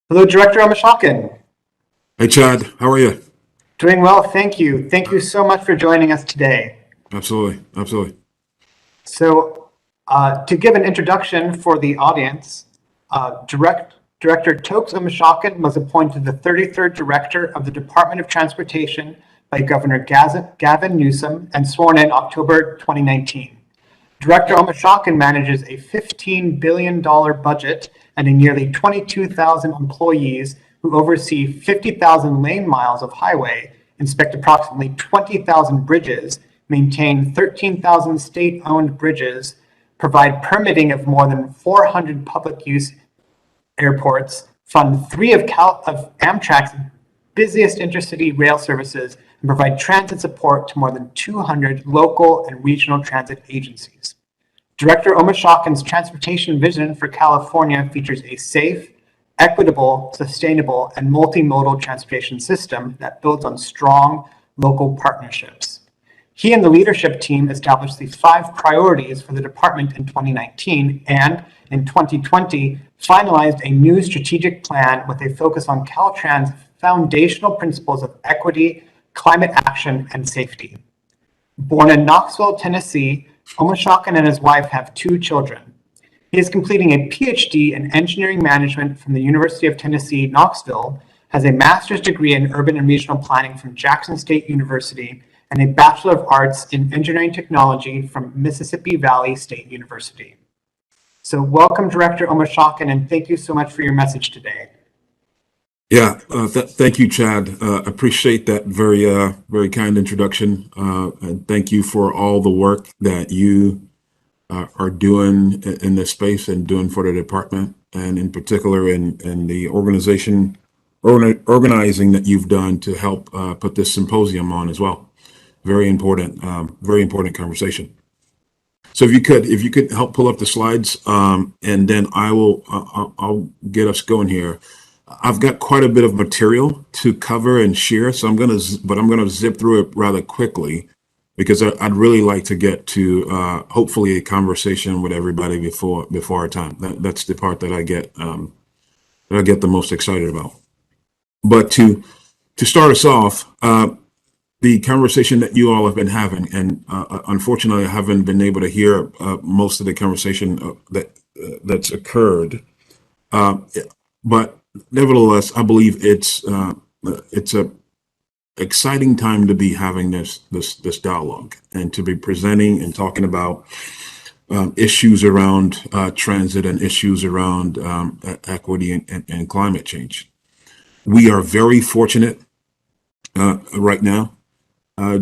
Hello, Director Omishakin. Hey Chad, how are you? Doing well, thank you. Thank you so much for joining us today. Absolutely, absolutely. So, to give an introduction for the audience, Director Toks Omishakin was appointed the 33rd Director of the Department of Transportation by Governor Gavin Newsom and sworn in October 2019. Director Omishakin manages a $15 billion budget and a nearly 22,000 employees who oversee 50,000 lane miles of highway, inspect approximately 20,000 bridges, maintain 13,000 state-owned bridges, provide permitting of more than 400 public use airports, fund three of Amtrak's busiest intercity rail services, and provide transit support to more than 200 local and regional transit agencies. Director Omishakin's transportation vision for California features a safe, equitable, sustainable, and multimodal transportation system that builds on strong local partnerships. He and the leadership team established the 5 priorities for the department in 2019 and, in 2020, finalized a new strategic plan with a focus on Caltrans' foundational principles of equity, climate action, and safety. Born in Knoxville, Tennessee, Omishakin and his wife have 2 children. He is completing a PhD in engineering management from the University of Tennessee, Knoxville, has a master's degree in urban and regional planning from Jackson State University, and a Bachelor of Arts in Engineering Technology from Mississippi Valley State University. So welcome, Director Omishakin, and thank you so much for your message today. Yeah, thank you, Chad. Appreciate that very kind introduction, and thank you for all the work that you are doing in this space and doing for the department, and in particular in the organizing that you've done to help put this symposium on as well. Very important conversation. So if you could help pull up the slides, and then I'll get us going here. I've got quite a bit of material to cover and share, so I'm gonna zip through it rather quickly because I'd really like to get to hopefully a conversation with everybody before our time. That's the part that I get the most excited about. But to start us off, the conversation that you all have been having, and unfortunately I haven't been able to hear most of the conversation that's occurred, but nevertheless, I believe it's a exciting time to be having this dialogue and to be presenting and talking about issues around transit and issues around equity and climate change. We are very fortunate right now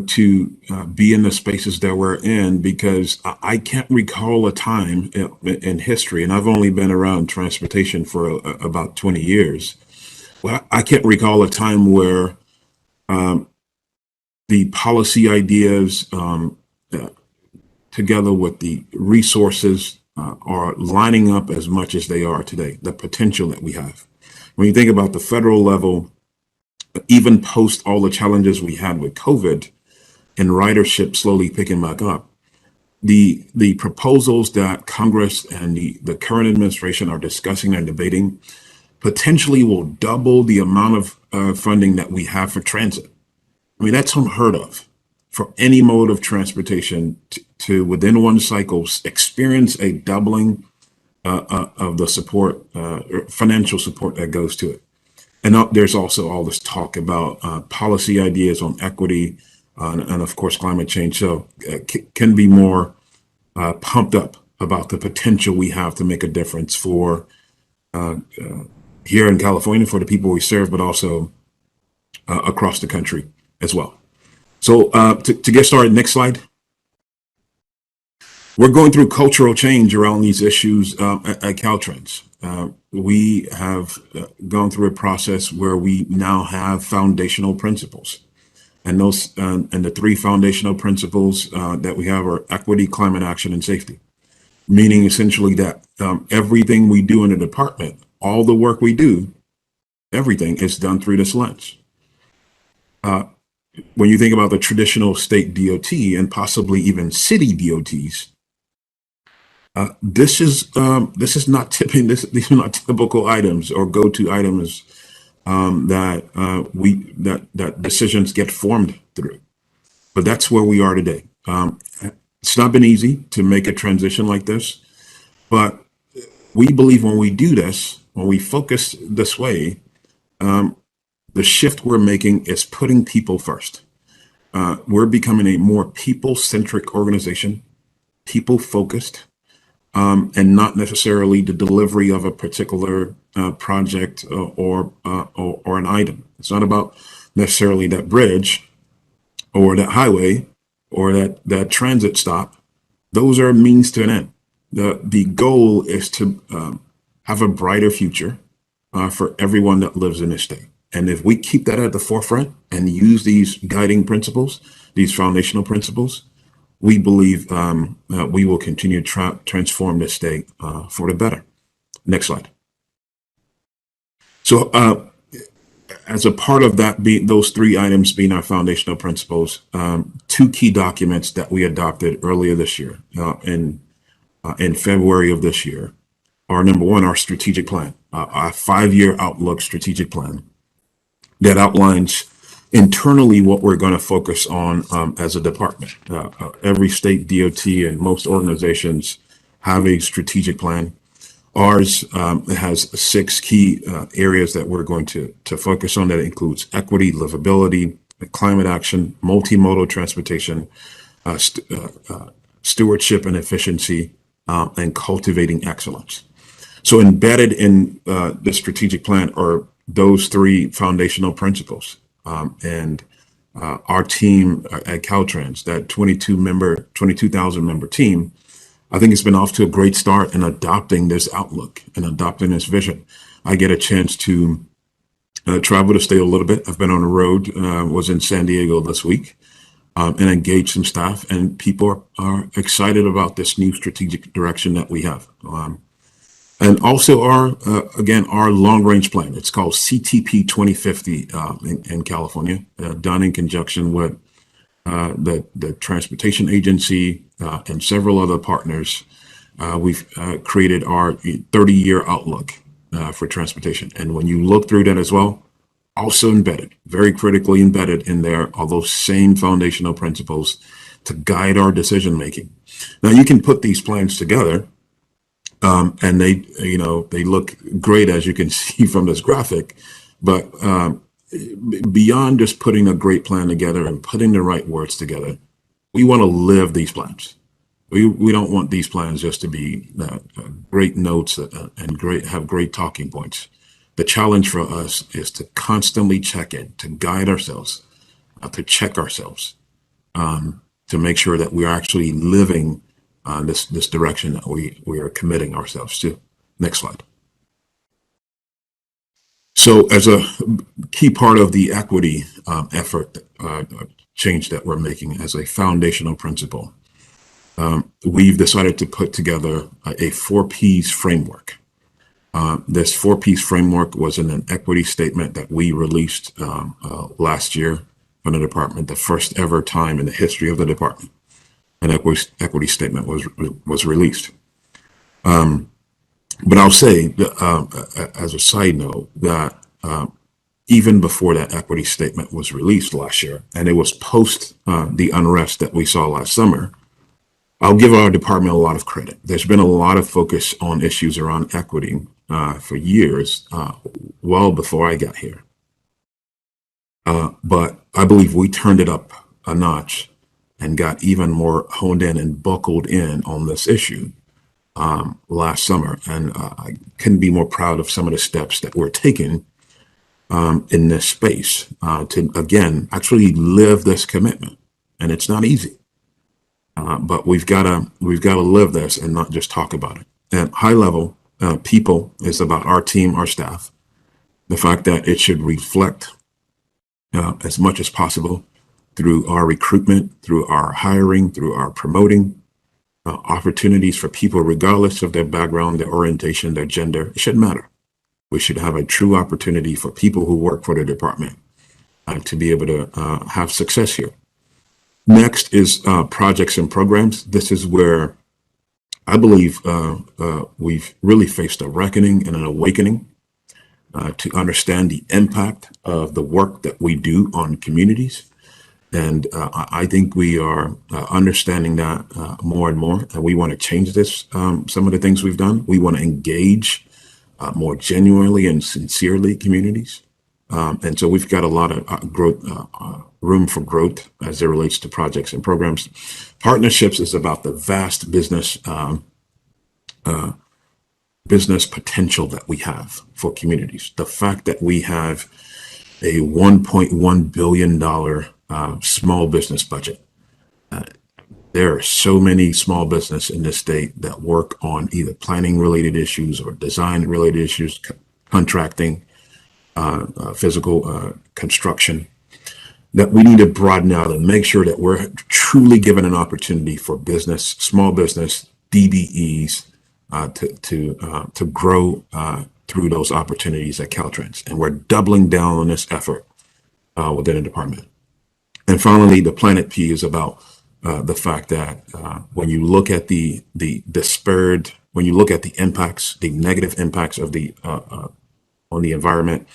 to be in the spaces that we're in, because I can't recall a time in history, and I've only been around transportation for about 20 years. Well, I can't recall a time where the policy ideas together with the resources are lining up as much as they are today, the potential that we have. When you think about the federal level, even post all the challenges we had with COVID and ridership slowly picking back up, the proposals that Congress and the current administration are discussing and debating potentially will double the amount of funding that we have for transit. I mean, that's unheard of for any mode of transportation to within one cycle experience a doubling of the support, financial support that goes to it. And there's also all this talk about policy ideas on equity and of course, climate change. So can be more pumped up about the potential we have to make a difference for here in California, for the people we serve, but also across the country as well. So to get started, next slide. We're going through cultural change around these issues at Caltrans. We have gone through a process where we now have foundational principles, and those and the 3 foundational principles that we have are equity, climate action, and safety. Meaning essentially that everything we do in the department, all the work we do, everything is done through this lens. When you think about the traditional state DOT and possibly even city DOTs, This is not tipping. These are not typical items or go-to items that decisions get formed through. But that's where we are today. It's not been easy to make a transition like this, but we believe when we do this, when we focus this way, the shift we're making is putting people first. We're becoming a more people-centric organization, people-focused, and not necessarily the delivery of a particular project or an item. It's not about necessarily that bridge or that highway or that transit stop. Those are means to an end. The goal is to have a brighter future for everyone that lives in this state. And if we keep that at the forefront and use these guiding principles, these foundational principles, we believe we will continue to transform this state for the better. Next slide. So as a part of that, those three items being our foundational principles, two key documents that we adopted earlier this year, in February of this year, are number one, our strategic plan, our 5-year outlook strategic plan that outlines internally what we're going to focus on as a department. Every state DOT and most organizations have a strategic plan. Ours has 6 key areas that we're going to focus on. That includes equity, livability, climate action, multimodal transportation, stewardship and efficiency, and cultivating excellence. So embedded in the strategic plan are those 3 foundational principles. And our team at Caltrans, that 22,000 member team, I think it's been off to a great start in adopting this outlook and adopting this vision. I get a chance to travel the state a little bit. I've been on the road, was in San Diego this week, and engaged some staff, and people are excited about this new strategic direction that we have. And also our long-range plan. It's called CTP 2050 in California, done in conjunction with the Transportation Agency and several other partners. We've created our 30-year outlook for transportation. And when you look through that as well, also embedded, very critically embedded in there, are those same foundational principles to guide our decision-making. Now, you can put these plans together, and they look great, as you can see from this graphic, but beyond just putting a great plan together and putting the right words together, we want to live these plans. We don't want these plans just to be great notes and have great talking points. The challenge for us is to constantly check in, to guide ourselves, to check ourselves, to make sure that we're actually living this direction that we are committing ourselves to. Next slide. So as a key part of the equity effort change that we're making as a foundational principle, we've decided to put together a 4 Ps framework. This 4 Ps framework was in an equity statement that we released last year from the department, the first ever time in the history of the department an equity statement was released. But I'll say that, as a side note, that even before that equity statement was released last year, and it was post the unrest that we saw last summer, I'll give our department a lot of credit. There's been a lot of focus on issues around equity for years, well before I got here. But I believe we turned it up a notch and got even more honed in and buckled in on this issue last summer. And I couldn't be more proud of some of the steps that we're taking in this space to, again, actually live this commitment. And it's not easy, but we've got to live this and not just talk about it. At high level, people is about our team, our staff, the fact that it should reflect as much as possible through our recruitment, through our hiring, through our promoting, opportunities for people, regardless of their background, their orientation, their gender. It shouldn't matter. We should have a true opportunity for people who work for the department to be able to have success here. Next is projects and programs. This is where I believe we've really faced a reckoning and an awakening to understand the impact of the work that we do on communities. And I think we are understanding that more and more. And we want to change this. Some of the things we've done, we want to engage more genuinely and sincerely communities. And so we've got a lot of growth, room for growth as it relates to projects and programs. Partnerships is about the vast business potential that we have for communities. The fact that we have a $1.1 billion small business budget. There are so many small business in this state that work on either planning related issues or design related issues, contracting, physical construction, that we need to broaden out and make sure that we're truly given an opportunity for business, small business, DBEs to grow through those opportunities at Caltrans. And we're doubling down on this effort within the department. And finally, the Planet P is about the fact that when you look at the disparate, when you look at the impacts, the negative impacts of the on the environment,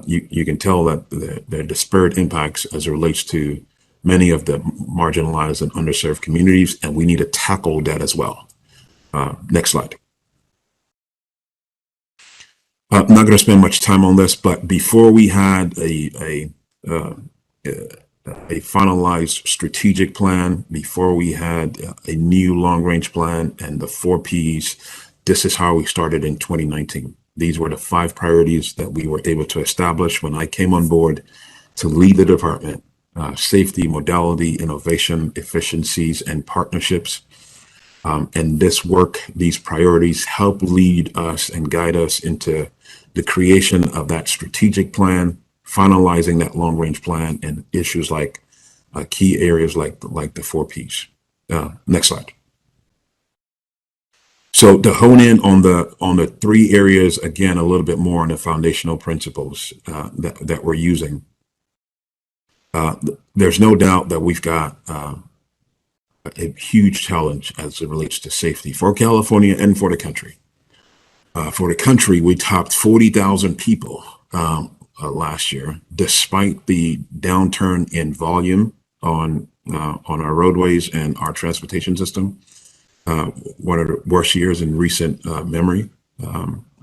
you can tell that the disparate impacts as it relates to many of the marginalized and underserved communities, and we need to tackle that as well. Next slide. I'm not going to spend much time on this, but before we had a finalized strategic plan, before we had a new long-range plan and the 4 Ps, this is how we started in 2019. These were the 5 priorities that we were able to establish when I came on board to lead the department: safety, modality, innovation, efficiencies, and partnerships. And this work, these priorities help lead us and guide us into the creation of that strategic plan, finalizing that long-range plan, and issues like key areas like the 4 Ps. Next slide. So to hone in on the 3 areas, again, a little bit more on the foundational principles that we're using. There's no doubt that we've got a huge challenge as it relates to safety for California and for the country. For the country, we topped 40,000 people last year, despite the downturn in volume on our roadways and our transportation system. One of the worst years in recent memory,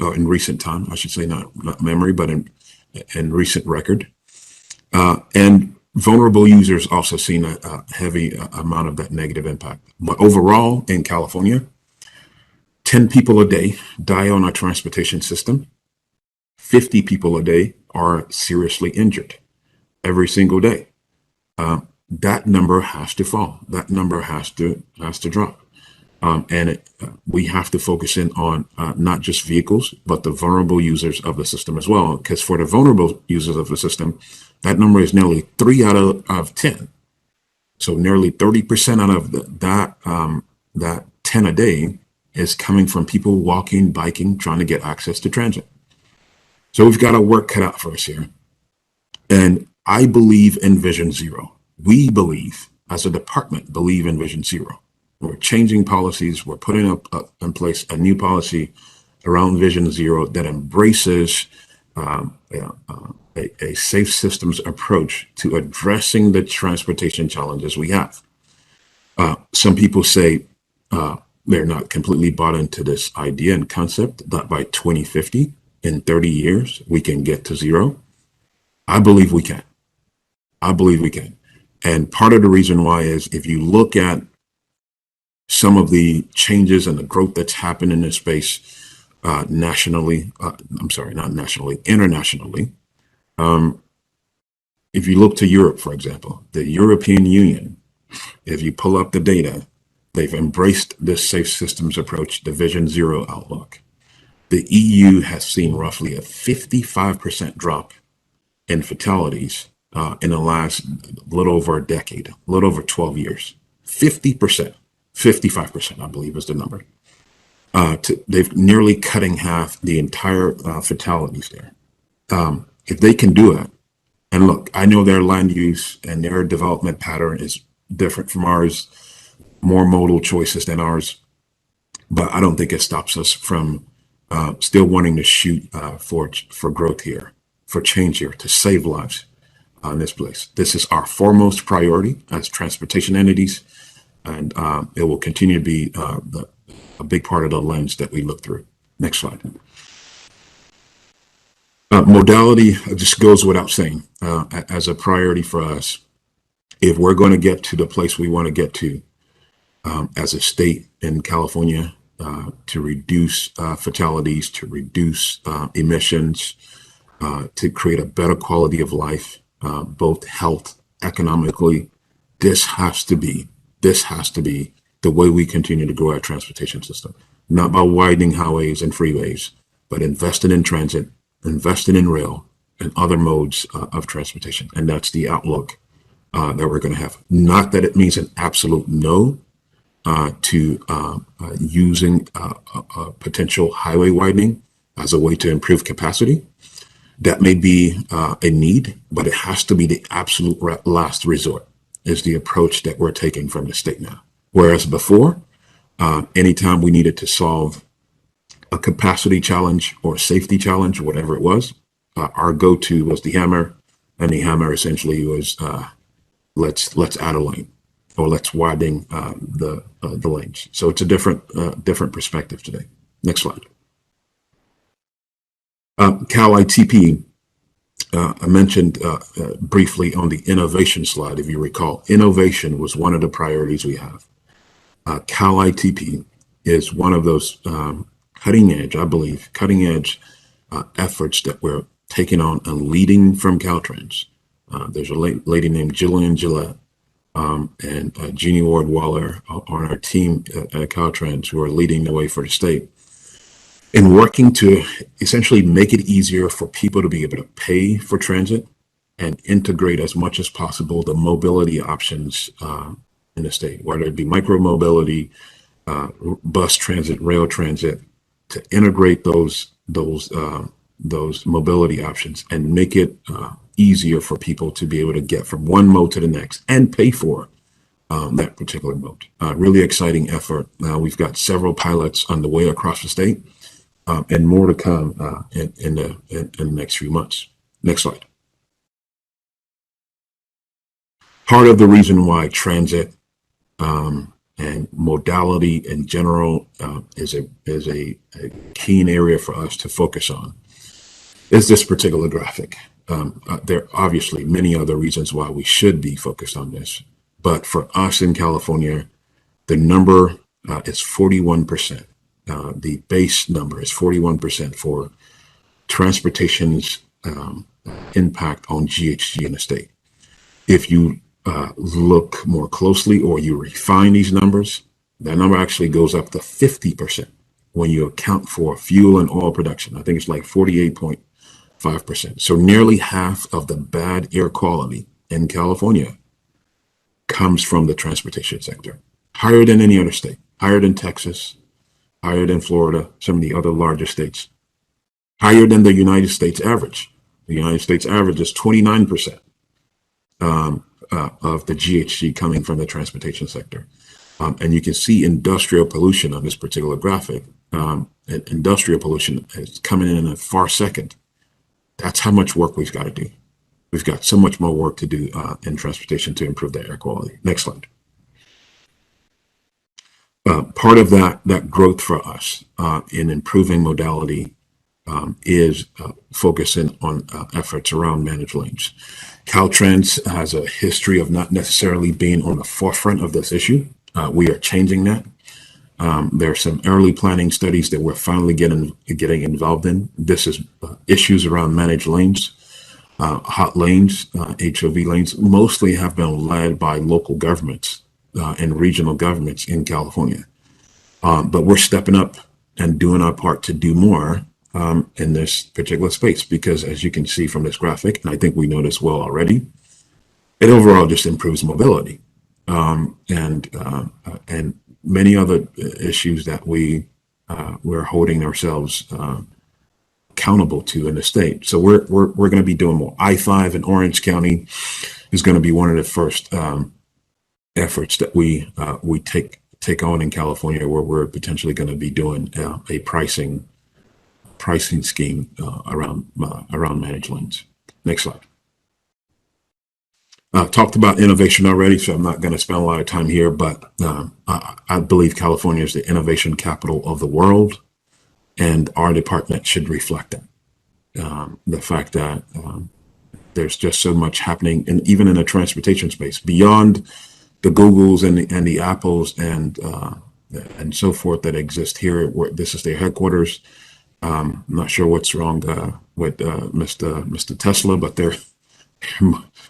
or in recent time, I should say, not memory, but in recent record. And vulnerable users also seen a heavy amount of that negative impact. But overall, in California, 10 people a day die on our transportation system. 50 people a day are seriously injured every single day. That number has to fall. That number has to drop. And we have to focus in on not just vehicles, but the vulnerable users of the system as well. Because for the vulnerable users of the system, that number is nearly 3 out of 10. So nearly 30% out of that 10 a day is coming from people walking, biking, trying to get access to transit. So we've got our work cut out for us here. And I believe in Vision Zero. We believe, as a department, believe in Vision Zero. We're changing policies. We're putting up in place a new policy around Vision Zero that embraces a safe systems approach to addressing the transportation challenges we have. Some people say they're not completely bought into this idea and concept that by 2050, in 30 years, we can get to zero. I believe we can. I believe we can. And part of the reason why is if you look at some of the changes and the growth that's happened in this space nationally, I'm sorry, not nationally, internationally. If you look to Europe, for example, the European Union, if you pull up the data, they've embraced this safe systems approach, the Vision Zero outlook. The EU has seen roughly a 55% drop in fatalities in the last little over a decade, a little over 12 years. 50%, 55%, I believe is the number. They've nearly cutting half the entire fatalities there. If they can do it, and look, I know their land use and their development pattern is different from ours, more modal choices than ours. but I don't think it stops us from still wanting to shoot for growth here, for change here, to save lives in this place. This is our foremost priority as transportation entities, and it will continue to be a big part of the lens that we look through. Next slide. Modality just goes without saying as a priority for us. If we're going to get to the place we want to get to as a state in California, to reduce fatalities, to reduce emissions, to create a better quality of life, both health, economically, this has to be the way we continue to grow our transportation system. Not by widening highways and freeways, but investing in transit, investing in rail and other modes of transportation. And that's the outlook that we're going to have. Not that it means an absolute no to using a potential highway widening as a way to improve capacity. That may be a need, but it has to be the absolute last resort, is the approach that we're taking from the state now. Whereas before, anytime we needed to solve a capacity challenge or safety challenge, whatever it was, our go-to was the hammer, and the hammer essentially was let's add a lane, or let's widen the lanes. So it's a different perspective today. Next slide. CalITP, I mentioned briefly on the innovation slide. If you recall, innovation was one of the priorities we have. CalITP is one of those cutting edge efforts that we're taking on and leading from Caltrans. There's a lady named Jillian Gillette and Jeannie Ward Waller on our team at Caltrans, who are leading the way for the state in working to essentially make it easier for people to be able to pay for transit and integrate as much as possible the mobility options in the state, whether it be micro mobility, bus transit, rail transit, to integrate those mobility options and make it easier for people to be able to get from one mode to the next and pay for that particular mode. Really exciting effort. We've got several pilots on the way across the state, and more to come in the next few months. Next slide. Part of the reason why transit and modality in general is a keen area for us to focus on is this particular graphic. There are obviously many other reasons why we should be focused on this, but for us in California, the number is 41%. The base number is 41% for transportation's impact on GHG in the state. If you look more closely or you refine these numbers, that number actually goes up to 50% when you account for fuel and oil production. I think it's like 48.5%. So nearly half of the bad air quality in California comes from the transportation sector. Higher than any other state, higher than Texas, higher than Florida, some of the other larger states, higher than the United States average. The United States average is 29% of the GHG coming from the transportation sector. And you can see industrial pollution on this particular graphic. Industrial pollution is coming in a far second. That's how much work we've got to do. We've got so much more work to do in transportation to improve the air quality. Next slide. Part of that growth for us in improving modality is focusing on efforts around managed lanes. Caltrans has a history of not necessarily being on the forefront of this issue. We are changing that. There are some early planning studies that we're finally getting involved in. This is issues around managed lanes, hot lanes, HOV lanes, mostly have been led by local governments and regional governments in California. But we're stepping up and doing our part to do more in this particular space, because as you can see from this graphic, and I think we know this well already, it overall just improves mobility and many other issues that we're holding ourselves accountable to in the state. So we're going to be doing more. I-5 in Orange County is going to be one of the first efforts that we take take on in California, where we're potentially going to be doing a pricing scheme around managed lanes. Next slide. Talked about innovation already, so I'm not going to spend a lot of time here, but I believe California is the innovation capital of the world, and our department should reflect that. The fact that there's just so much happening, and even in the transportation space, beyond the Googles and the Apples and so forth that exist here. Where this is their headquarters. I'm not sure what's wrong with Mr. Tesla, but they're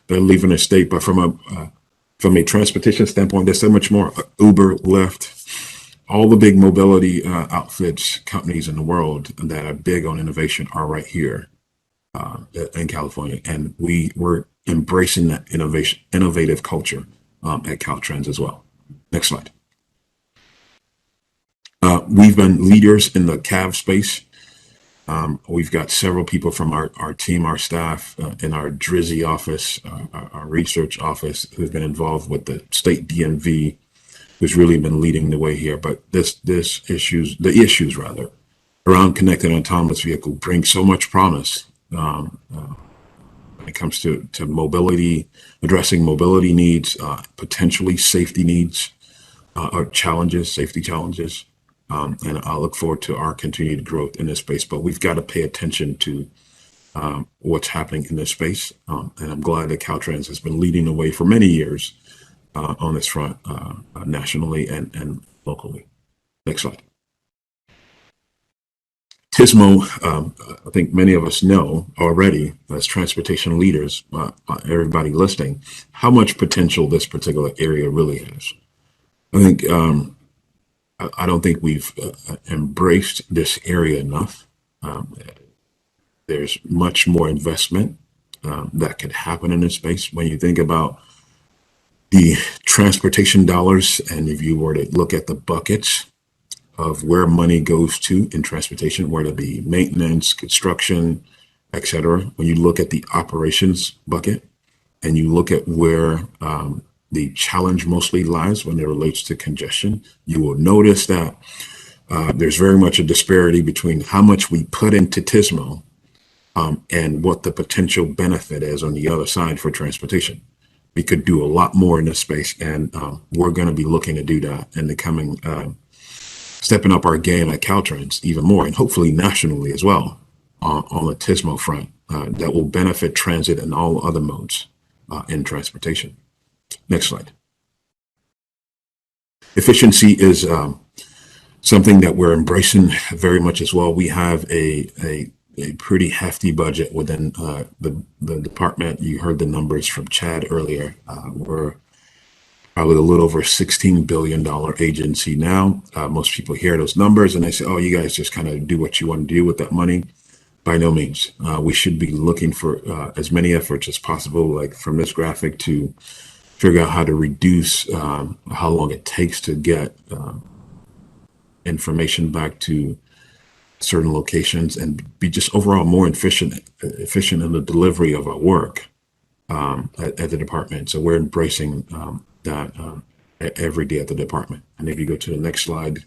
leaving the state. But from a transportation standpoint, there's so much more. Uber, Lyft, all the big mobility outfits, companies in the world that are big on innovation are right here in California, and we're embracing that innovative culture at Caltrans as well. Next slide. We've been leaders in the CAV space. We've got several people from our team, our staff in our Drizzy office, our research office, who've been involved with the state DMV, who's really been leading the way here. But the issues around connected autonomous vehicle bring so much promise when it comes to mobility, addressing mobility needs, potentially safety needs or safety challenges. And I look forward to our continued growth in this space, but we've got to pay attention to what's happening in this space. And I'm glad that Caltrans has been leading the way for many years on this front, nationally and locally. Next slide. TSMO, I think many of us know already as transportation leaders, everybody listening, how much potential this particular area really has. I think I don't think we've embraced this area enough. There's much more investment that could happen in this space. When you think about the transportation dollars, and if you were to look at the buckets of where money goes to in transportation, whether it be maintenance, construction, etc., when you look at the operations bucket and you look at where the challenge mostly lies when it relates to congestion, you will notice that there's very much a disparity between how much we put into TSMO and what the potential benefit is on the other side for transportation. We could do a lot more in this space, and we're going to be looking to do that in the coming, stepping up our game at Caltrans even more, and hopefully nationally as well on the TSMO front that will benefit transit and all other modes in transportation. Next slide. Efficiency is something that we're embracing very much as well. We have a pretty hefty budget within the department. You heard the numbers from Chad earlier. We're probably a little over $16 billion agency now. Most people hear those numbers and they say, oh, you guys just kind of do what you want to do with that money. By no means. We should be looking for as many efforts as possible, like from this graphic, to figure out how to reduce how long it takes to get information back to certain locations and be just overall more efficient in the delivery of our work at the department. So we're embracing that every day at the department. And if you go to the next slide,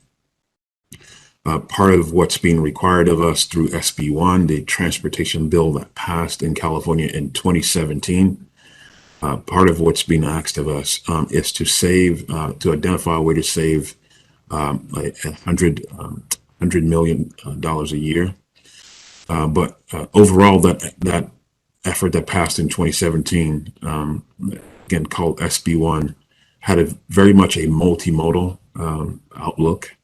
part of what's being required of us through SB1, the transportation bill that passed in California in 2017, part of what's being asked of us is to identify a way to save like $100 million a year. But overall, that effort that passed in 2017, again called SB1, had very much a multimodal outlook.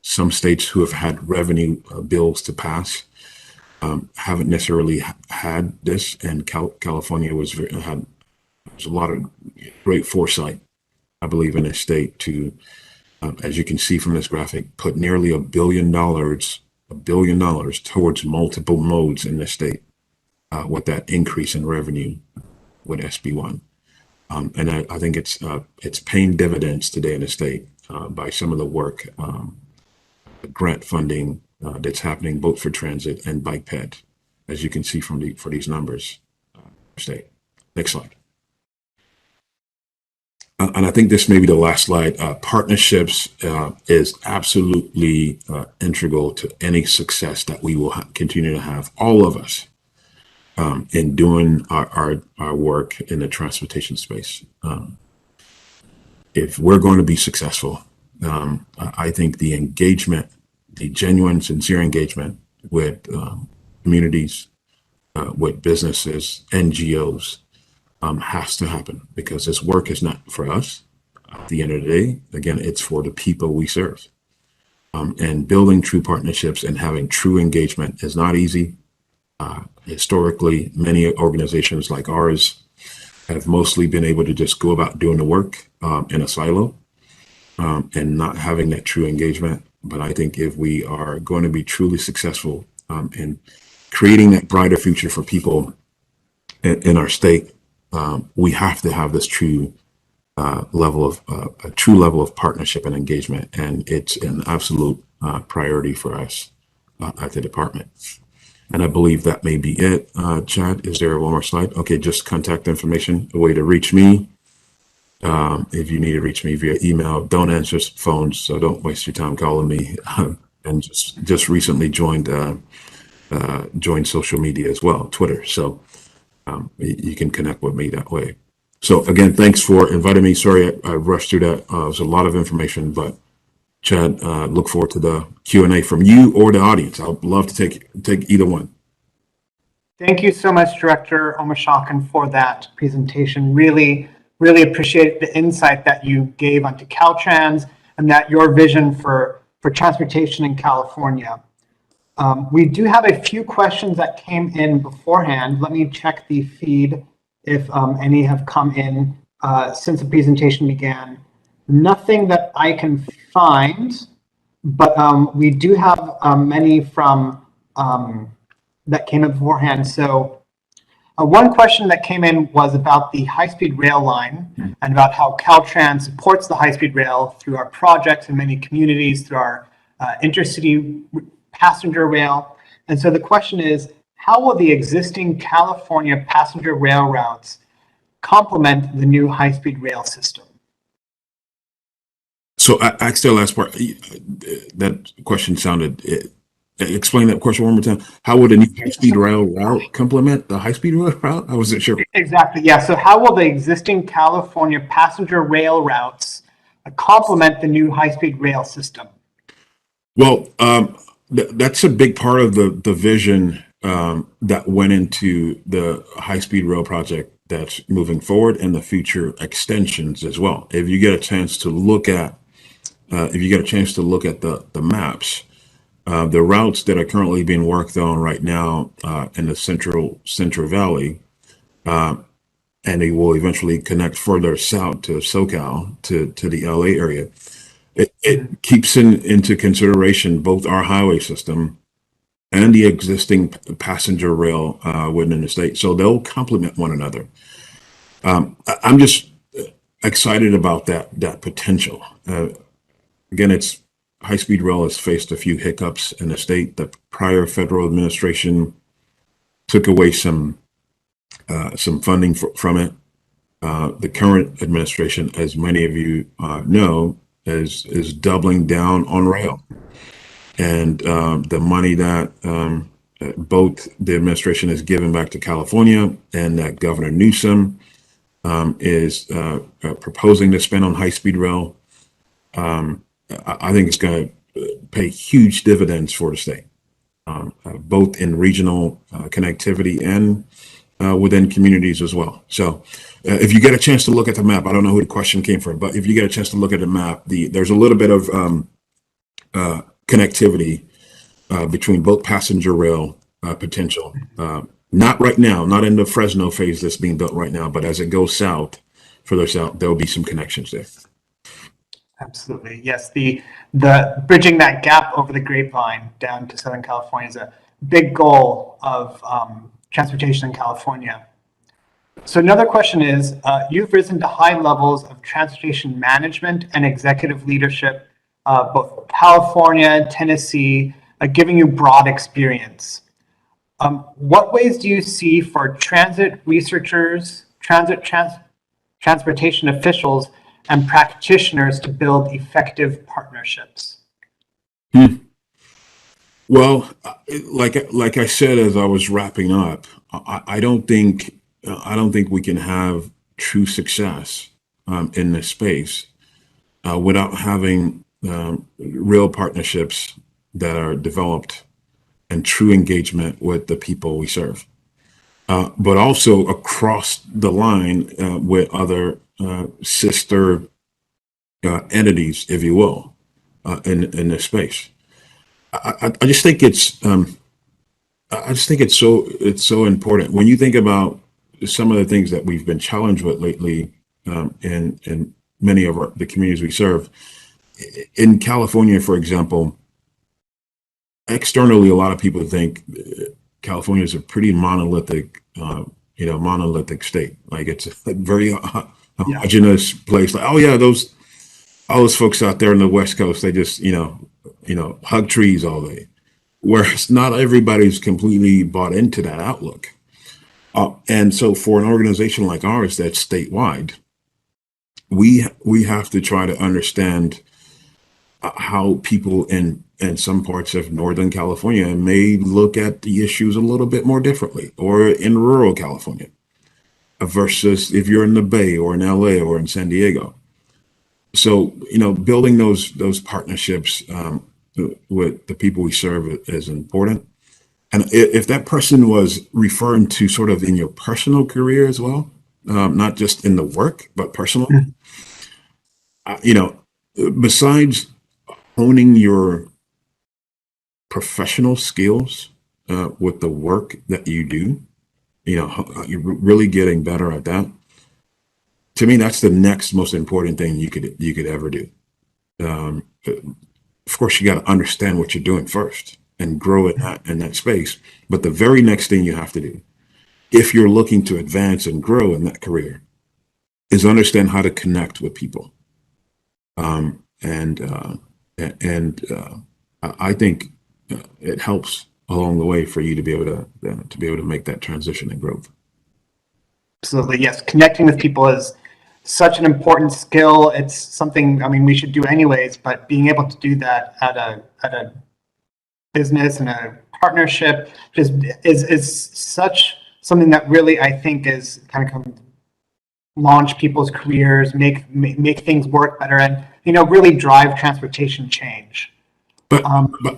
Some states who have had revenue bills to pass haven't necessarily had this, and California had a lot of great foresight, I believe, in this state to, as you can see from this graphic, put nearly $1 billion towards multiple modes in this state with that increase in revenue with SB1. And I think it's paying dividends today in the state by some of the work, grant funding that's happening both for transit and bike ped, as you can see for these numbers. State. Next slide. and I think this may be the last slide. Partnerships is absolutely integral to any success that we will continue to have, all of us, in doing our work in the transportation space. If we're going to be successful, I think the engagement, the genuine, sincere engagement with communities, with businesses, NGOs, has to happen, because this work is not for us. At the end of the day, again, it's for the people we serve. And building true partnerships and having true engagement is not easy. Historically, many organizations like ours have mostly been able to just go about doing the work in a silo and not having that true engagement. But I think if we are going to be truly successful in creating that brighter future for people in our state, we have to have this true level of partnership and engagement, and it's an absolute priority for us at the department. And I believe that may be it. Chad, is there one more slide? Okay, just contact information, a way to reach me. If you need to reach me via email, don't answer phones, so don't waste your time calling me. And just recently joined social media as well, Twitter. So you can connect with me that way. So again, thanks for inviting me. Sorry I rushed through that. It was a lot of information, but Chad, look forward to the Q&A from you or the audience. I'd love to take either one. Thank you so much, Director Omishakin, for that presentation. Really appreciate the insight that you gave onto Caltrans and that your vision for transportation in California. We do have a few questions that came in beforehand. Let me check the feed if any have come in since the presentation began. Nothing that I can find, but we do have many from that came in beforehand. So one question that came in was about the high-speed rail line and about how Caltrans supports the high-speed rail through our projects in many communities, through our intercity passenger rail. And so the question is, how will the existing California passenger rail routes complement the new high-speed rail system? So I still last part, that question sounded, explain that question one more time. How would a new high-speed rail route complement the high-speed rail route? I wasn't sure. Exactly, yeah. So how will the existing California passenger rail routes complement the new high-speed rail system? Well, that's a big part of the vision that went into the high-speed rail project that's moving forward, and the future extensions as well. If you get a chance to look at the maps, the routes that are currently being worked on right now in the Central Valley, and they will eventually connect further south to SoCal, to the LA area. It keeps into consideration both our highway system and the existing passenger rail within the state. So they'll complement one another. I'm just excited about that potential. Again, high-speed rail has faced a few hiccups in the state. The prior federal administration took away some funding from it. The current administration, as many of you know, is doubling down on rail, and the money that both the administration has given back to California and that Governor Newsom is proposing to spend on high-speed rail. I think it's going to pay huge dividends for the state, both in regional connectivity and within communities as well. So if you get a chance to look at the map, I don't know who the question came from, but if you get a chance to look at the map, there's a little bit of connectivity between both passenger rail potential. Not right now, not in the Fresno phase that's being built right now, but as it goes south, further south, there'll be some connections there. Absolutely, yes. The bridging that gap over the Grapevine down to Southern California is a big goal of transportation in California. So another question is, you've risen to high levels of transportation management and executive leadership, both California, Tennessee, giving you broad experience. What ways do you see for transit researchers, transportation officials and practitioners to build effective partnerships? Well, like I said as I was wrapping up, I don't think we can have true success in this space without having real partnerships that are developed and true engagement with the people we serve, but also across the line with other sister entities, if you will, in this space. I just think it's so important when you think about some of the things that we've been challenged with lately in many of the communities we serve. In California, for example, externally, a lot of people think California is a pretty monolithic, monolithic state. Like it's a very homogeneous place. Like, oh yeah, all those folks out there on the West Coast, they just hug trees all day. Whereas not everybody's completely bought into that outlook. And so for an organization like ours that's statewide, we have to try to understand how people in some parts of Northern California may look at the issues a little bit more differently, or in rural California versus if you're in the Bay or in LA or in San Diego. So, building those partnerships with the people we serve is important. And if that person was referring to sort of in your personal career as well, not just in the work, but personal, besides honing your professional skills with the work that you do, you're really getting better at that. To me, that's the next most important thing you could ever do. Of course, you got to understand what you're doing first and grow in that space. But the very next thing you have to do, if you're looking to advance and grow in that career, is understand how to connect with people. I think it helps along the way for you to be able to make that transition and growth. Absolutely, yes. Connecting with people is such an important skill. It's something, we should do anyways, but being able to do that at a business and a partnership just is such something that really, I think, is kind of launch people's careers, make things work better, and really drive transportation change. But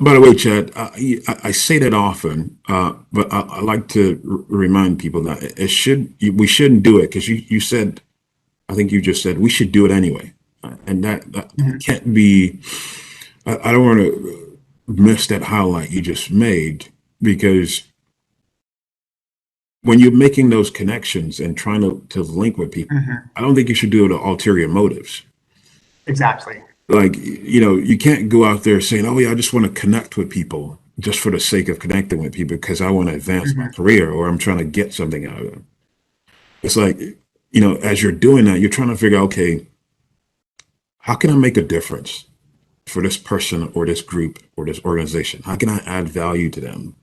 by the way, Chad, I say that often, but I like to remind people that we shouldn't do it because you said, I think you just said we should do it anyway, and that can't be. I don't want to miss that highlight you just made, because when you're making those connections and trying to link with people, I don't think you should do it with ulterior motives. Exactly. Like, you can't go out there saying, oh yeah, I just want to connect with people just for the sake of connecting with people because I want to advance my career or I'm trying to get something out of them. It's like, as you're doing that, you're trying to figure out, okay, how can I make a difference for this person or this group or this organization? How can I add value to them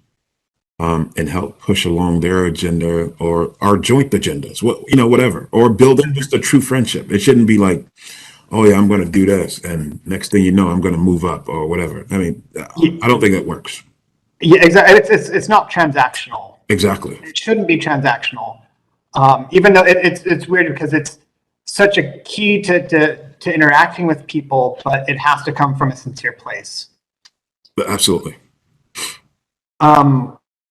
and help push along their agenda or our joint agendas, whatever, or building just a true friendship. It shouldn't be like, oh yeah, I'm going to do this, and next thing you know, I'm going to move up or whatever. I don't think that works. Yeah, exactly. It's not transactional. Exactly. It shouldn't be transactional. Even though it's weird because it's such a key to interacting with people, but it has to come from a sincere place. Absolutely.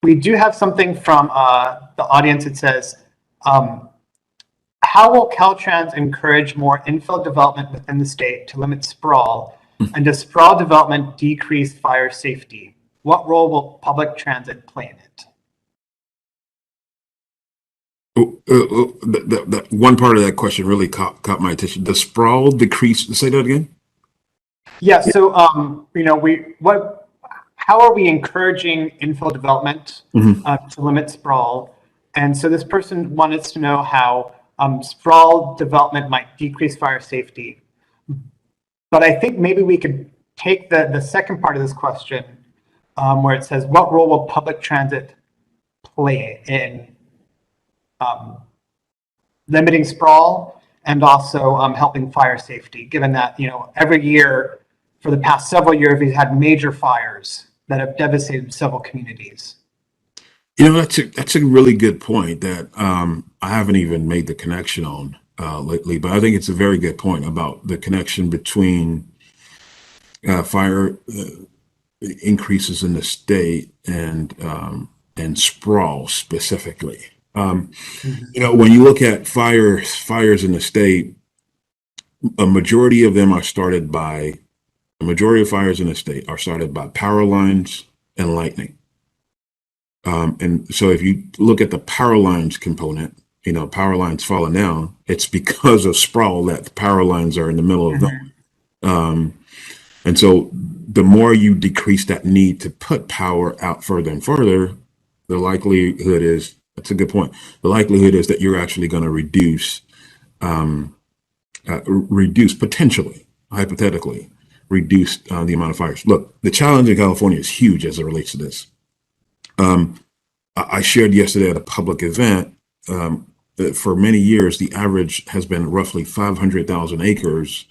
We do have something from the audience. It says, how will Caltrans encourage more infill development within the state to limit sprawl? And does sprawl development decrease fire safety? What role will public transit play in it? That one part of that question really caught my attention. Does sprawl decrease? Say that again. Yeah. So, how are we encouraging infill development to limit sprawl? And so this person wanted to know how sprawl development might decrease fire safety. But I think maybe we could take the second part of this question where it says, what role will public transit play in limiting sprawl? and also helping fire safety, given that, every year for the past several years, we've had major fires that have devastated several communities. That's a really good point that I haven't even made the connection on lately, but I think it's a very good point about the connection between fire increases in the state and sprawl specifically. When you look at fires in the state, a majority of fires in the state are started by power lines and lightning. And so if you look at the power lines component, power lines falling down, it's because of sprawl that the power lines are in the middle of them. And so the more you decrease that need to put power out further and further, the likelihood is, that's a good point. The likelihood is that you're actually going to potentially, hypothetically, reduce the amount of fires. Look, the challenge in California is huge as it relates to this. I shared yesterday at a public event that for many years, the average has been roughly 500,000 acres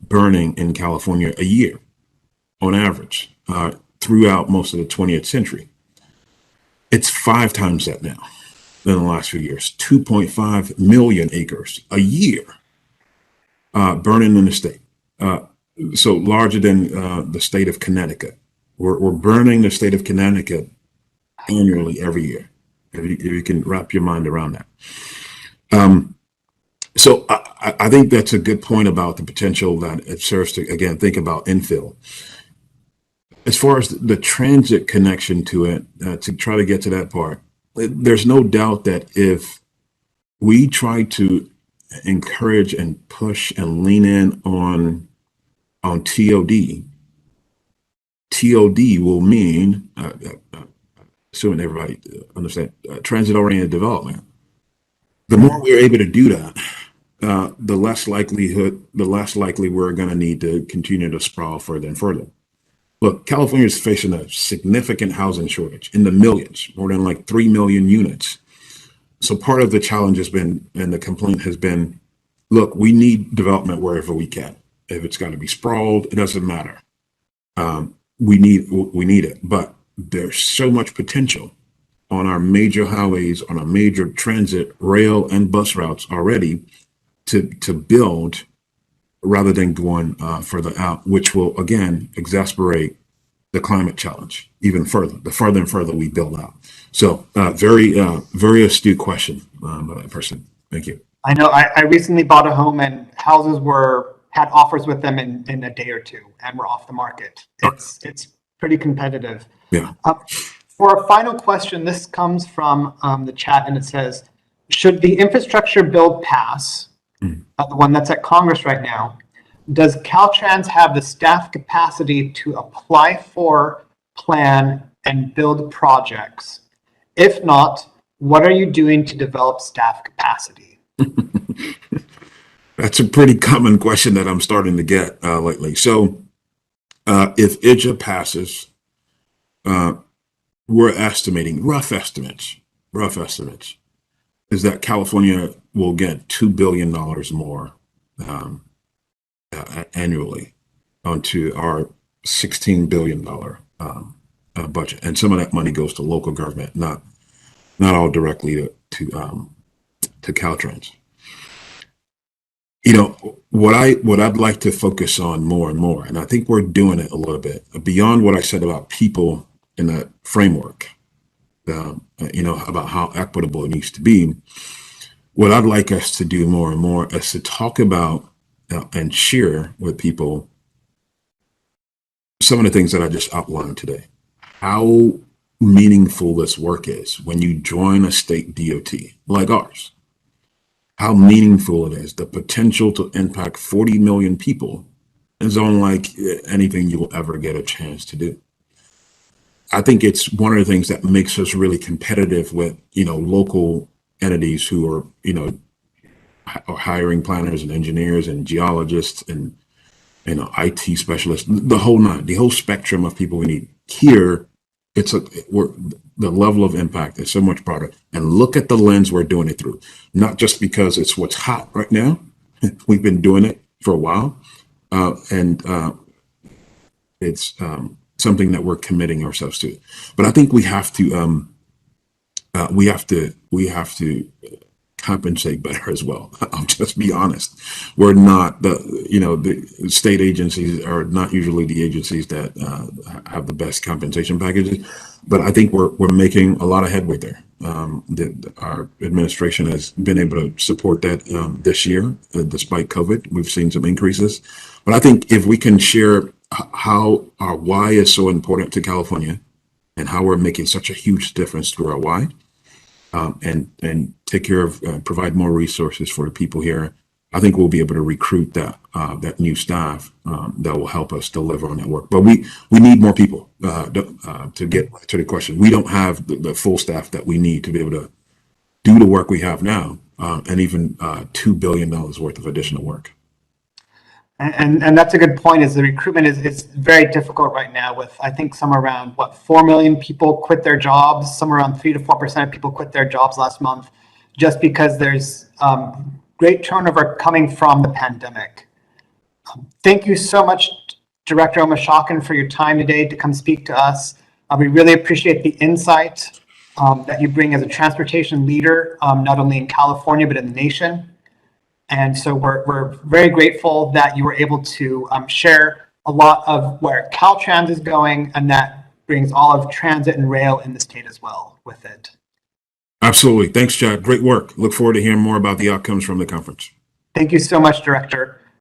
burning in California a year on average throughout most of the 20th century. It's 5 times that now in the last few years, 2.5 million acres a year burning in the state. So larger than the state of Connecticut. We're burning the state of Connecticut annually every year, if you can wrap your mind around that. So I think that's a good point about the potential that it serves to, again, think about infill. As far as the transit connection to it, to try to get to that part, there's no doubt that if we try to encourage and push and lean in on TOD will mean, assuming everybody understand, transit-oriented development. The more we're able to do that, the less likely we're going to need to continue to sprawl further and further. Look, California is facing a significant housing shortage in the millions, more than like 3 million units. So part of the challenge has been, and the complaint has been, look, we need development wherever we can. If it's got to be sprawled, it doesn't matter. We need it, but there's so much potential on our major highways, on our major transit, rail, and bus routes already to build rather than going further out, which will, again, exacerbate the climate challenge even further, the further and further we build out. So very astute question by that person. Thank you. I know I recently bought a home and houses had offers with them in a day or two and were off the market. It's pretty competitive. Yeah. For a final question, this comes from the chat, and it says, should the infrastructure bill pass, the one that's at Congress right now, does Caltrans have the staff capacity to apply for, plan, and build projects? If not, what are you doing to develop staff capacity? That's a pretty common question that I'm starting to get lately. So if IJA passes, we're estimating, rough estimates, is that California will get $2 billion more annually onto our $16 billion budget. And some of that money goes to local government, not all directly to Caltrans. What I'd like to focus on more and more, and I think we're doing it a little bit, beyond what I said about people in that framework, about how equitable it needs to be. What I'd like us to do more and more is to talk about and share with people some of the things that I just outlined today. How meaningful this work is when you join a state DOT like ours. How meaningful it is, the potential to impact 40 million people is unlike anything you will ever get a chance to do. I think it's one of the things that makes us really competitive with, local entities who are, are hiring planners and engineers and geologists and, IT specialists, the whole spectrum of people we need. Here, the level of impact is so much broader. And look at the lens we're doing it through, not just because it's what's hot right now, We've been doing it for a while, and it's something that we're committing ourselves to. But I think we have to compensate better as well. I'll just be honest. We're not the state agencies are not usually the agencies that have the best compensation packages, but I think we're making a lot of headway there. Our administration has been able to support that this year, despite COVID. We've seen some increases, but I think if we can share how our why is so important to California and how we're making such a huge difference through our why, and take care of, provide more resources for the people here, I think we'll be able to recruit that new staff that will help us deliver on that work. But we need more people to get to the question. We don't have the full staff that we need to be able to do the work we have now, and even $2 billion worth of additional work. And that's a good point, is the recruitment is very difficult right now with, I think, somewhere around, 4 million people quit their jobs, somewhere around 3 to 4% of people quit their jobs last month, just because there's great turnover coming from the pandemic. Thank you so much, Director Omishakin, for your time today to come speak to us. We really appreciate the insight that you bring as a transportation leader, not only in California, but in the nation. And so we're very grateful that you were able to share a lot of where Caltrans is going, and that brings all of transit and rail in the state as well with it. Absolutely. Thanks, Chad. Great work. Look forward to hearing more about the outcomes from the conference. Thank you so much, Director.